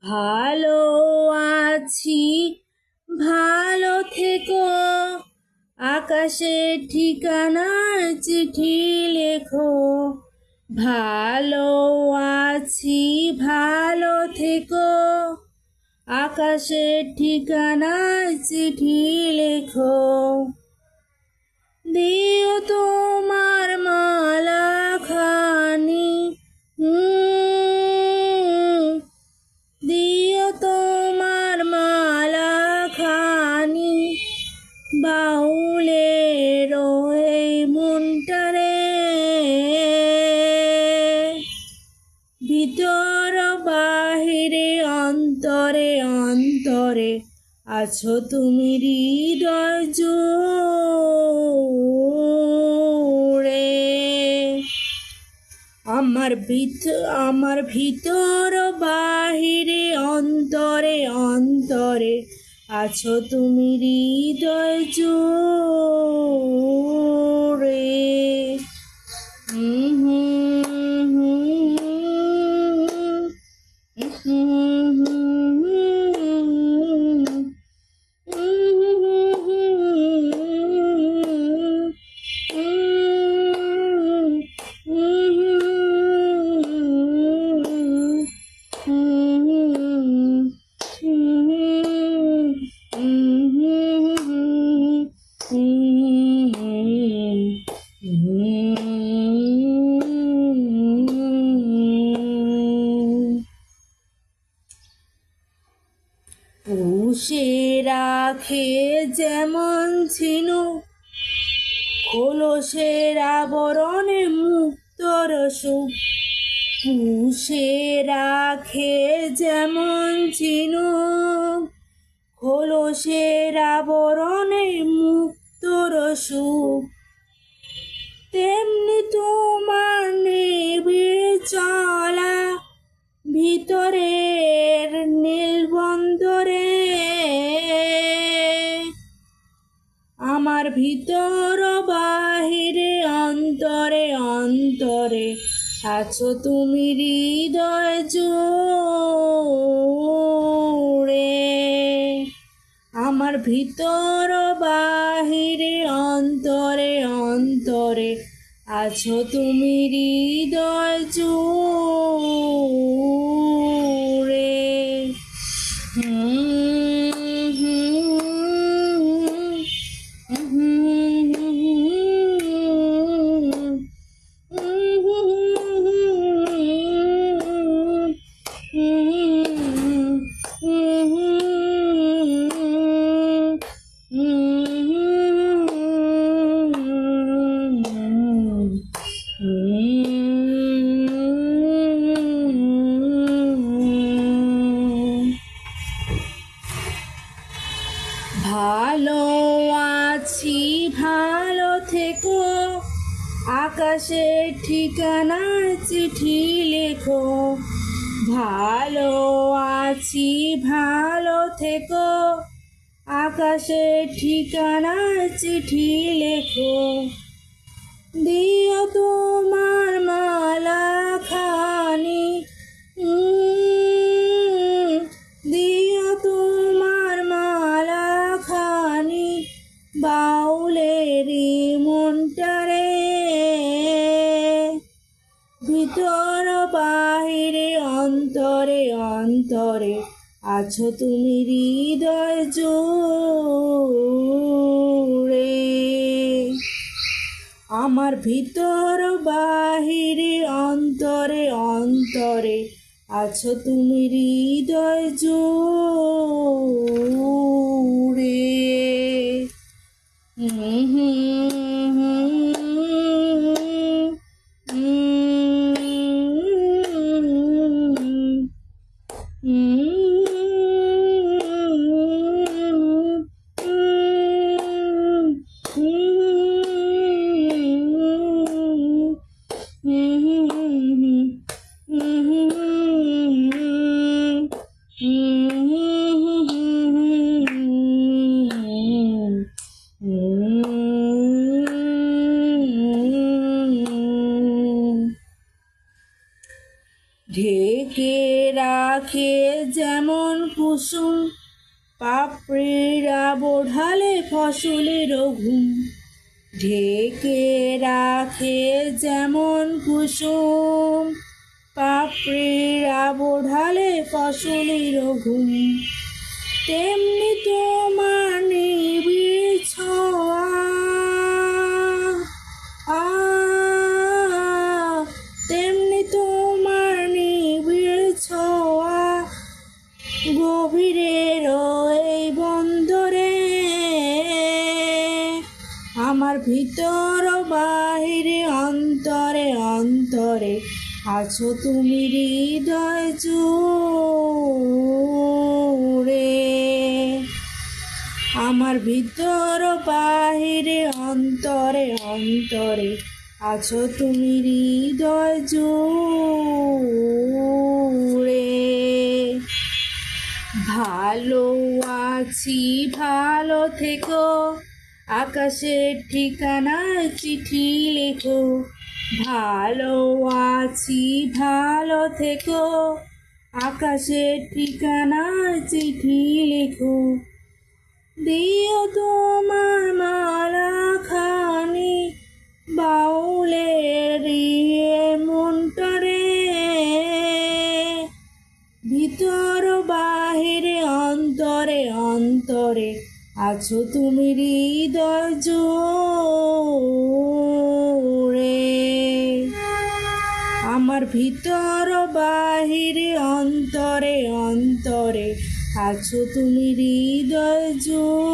ভালো আছি, ভালো থেকো, আকাশের ঠিকানার চিঠি লেখো। ভালো আছি, ভালো থেকো, আকাশের ঠিকানার চিঠি লেখো। দিও তোমার মালা খানি, দিও তোমার মালা খানি, বাউলে রয়ে মনটারে। ভিতর বাহিরে অন্তরে অন্তরে আছো তুমি হৃদয় জুড়ে। আমার ভিতর বাহিরে অন্তরে অন্তরে আছো তুমি হৃদয় জুড়ে। পুষে রাখে যেমন ঝিনুক খোলসের আবরণে মুক্তর সুখ। পুষে রাখে যেমন ঝিনুক খোলসের আবরণে মুক্তর সুখ, তেমনি তোমার নিবিড় চলা ভিতরের নীলবন্দরে। আমার ভিতর বাহিরে অন্তরে অন্তরে আছো তুমি হৃদয় জুড়ে। আমার ভিতর বাহিরে অন্তরে অন্তরে আছো তুমি হৃদয় জুড়ে। ভালো আছি, ভালো থেকো, আকাশের ঠিকানার চিঠি লেখো। ভালো আছি, ভালো থেকো, আকাশের ঠিকানার চিঠি লেখো। দিও তোমার মালা খানি, দিও তোমার মালা খানি, বাউলের মনটারে। ভিতর বাহিরে অন্তরে অন্তরে আছো তুমি হৃদয় জুড়ে। আমার ভিতর বাহিরে অন্তরে অন্তরে আছো তুমি হৃদয় জুড়ে। ঢেকে রাখ রাখে যেমন কুসুম, পাপড়িরা বোঢালে ফসলের ঘুম। ঢেকে রাখে যেমন কুসুম, পাপড়িরা বোঢালে ফসলের ঘুম। তেমনি তোমার নিবিড় ছোঁয়া, তেমনি তোমার নিবিড় ছোঁয়া, গভীরের এই বন্দরে। আমার ভিতর বাহিরে অন্তরে অন্তরে আছো তুমি হৃদয় জুড়ে। আমার ভিতর বাহিরে অন্তরে অন্তরে আছো তুমি হৃদয় জুড়ে। ভালো আছি ভালো থেকো, আকাশের ঠিকানায় চিঠি লেখো। ভালো আছি ভালো থেকো, আকাশের ঠিকানায় চিঠি লেখো। দিও তোমার মালা খানি বাউলের মনটারে। ভিতর বাহিরে অন্তরে অন্তরে আছো তুমি হৃদয় জুড়ে। আমার ভিতর বাহিরে অন্তরে অন্তরে আছো তুমি হৃদয় জুড়ে।